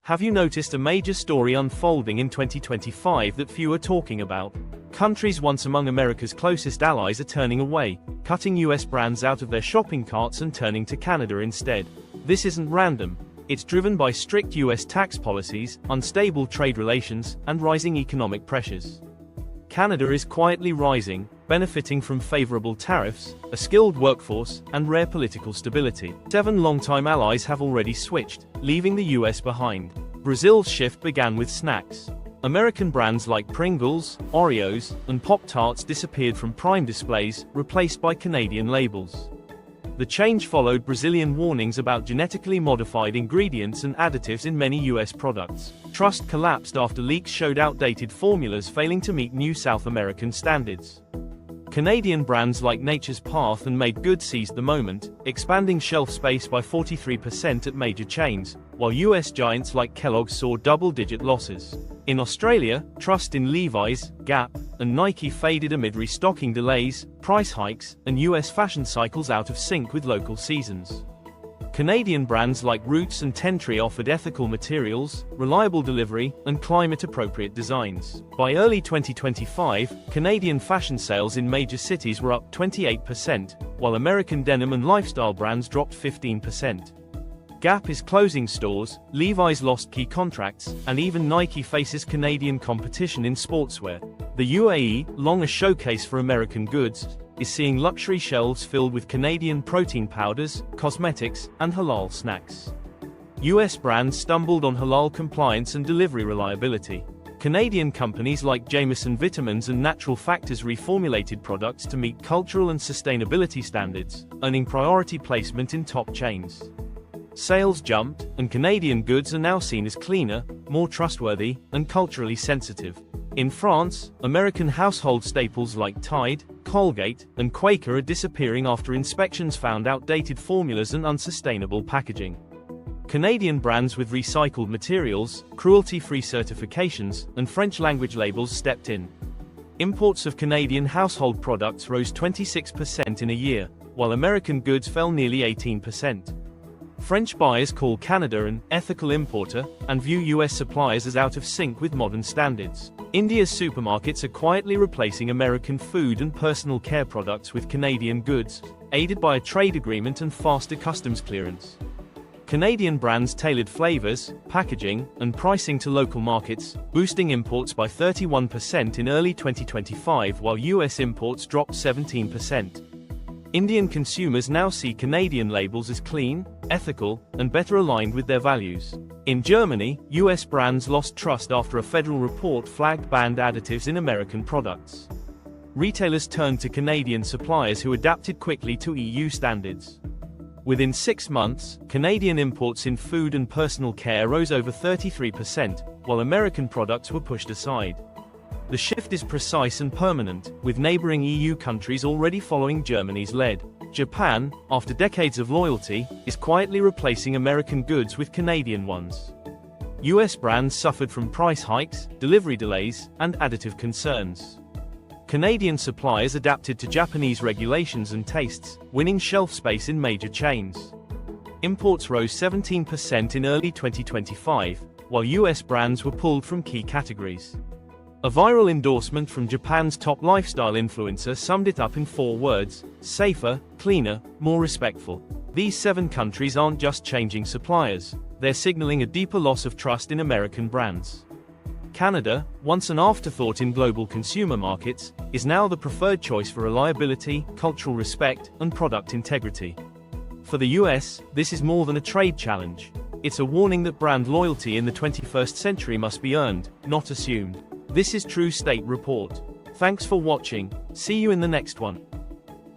Have you noticed a major story unfolding in 2025 that few are talking about? Countries once among America's closest allies are turning away, cutting US brands out of their shopping carts and turning to Canada instead. This isn't random. It's driven by strict US tax policies, unstable trade relations, and rising economic pressures. Canada is quietly rising, benefiting from favorable tariffs, a skilled workforce, and rare political stability. 7 longtime allies have already switched, leaving the US behind. Brazil's shift began with snacks. American brands like Pringles, Oreos, and Pop-Tarts disappeared from prime displays, replaced by Canadian labels. The change followed Brazilian warnings about genetically modified ingredients and additives in many US products. Trust collapsed after leaks showed outdated formulas failing to meet new South American standards. Canadian brands like Nature's Path and Made Good seized the moment, expanding shelf space by 43% at major chains, while US giants like Kellogg's saw double-digit losses. In Australia, trust in Levi's, Gap, and Nike faded amid restocking delays, price hikes, and US fashion cycles out of sync with local seasons. Canadian brands like Roots and Tentree offered ethical materials, reliable delivery, and climate-appropriate designs. By early 2025, Canadian fashion sales in major cities were up 28%, while American denim and lifestyle brands dropped 15%. Gap is closing stores, Levi's lost key contracts, and even Nike faces Canadian competition in sportswear. The UAE, long a showcase for American goods, is seeing luxury shelves filled with Canadian protein powders, cosmetics, and halal snacks. US brands stumbled on halal compliance and delivery reliability. Canadian companies like Jameson Vitamins and Natural Factors reformulated products to meet cultural and sustainability standards, earning priority placement in top chains. Sales jumped, and Canadian goods are now seen as cleaner, more trustworthy, and culturally sensitive. In France, American household staples like Tide, Colgate, and Quaker are disappearing after inspections found outdated formulas and unsustainable packaging. Canadian brands with recycled materials, cruelty-free certifications, and French-language labels stepped in. Imports of Canadian household products rose 26% in a year, while American goods fell nearly 18%. French buyers call Canada an ethical importer and view US suppliers as out of sync with modern standards. India's supermarkets are quietly replacing American food and personal care products with Canadian goods, aided by a trade agreement and faster customs clearance. Canadian brands tailored flavors, packaging, and pricing to local markets, boosting imports by 31% in early 2025 while US imports dropped 17%. Indian consumers now see Canadian labels as clean, ethical, and better aligned with their values. In Germany, US brands lost trust after a federal report flagged banned additives in American products. Retailers turned to Canadian suppliers who adapted quickly to EU standards. Within 6 months, Canadian imports in food and personal care rose over 33%, while American products were pushed aside. The shift is precise and permanent, with neighboring EU countries already following Germany's lead. Japan, after decades of loyalty, is quietly replacing American goods with Canadian ones. US brands suffered from price hikes, delivery delays, and additive concerns. Canadian suppliers adapted to Japanese regulations and tastes, winning shelf space in major chains. Imports rose 17% in early 2025, while US brands were pulled from key categories. A viral endorsement from Japan's top lifestyle influencer summed it up in 4 words: safer, cleaner, more respectful. These 7 countries aren't just changing suppliers, they're signaling a deeper loss of trust in American brands. Canada, once an afterthought in global consumer markets, is now the preferred choice for reliability, cultural respect, and product integrity. For the US, this is more than a trade challenge. It's a warning that brand loyalty in the 21st century must be earned, not assumed. This is True State Report. Thanks for watching. See you in the next one.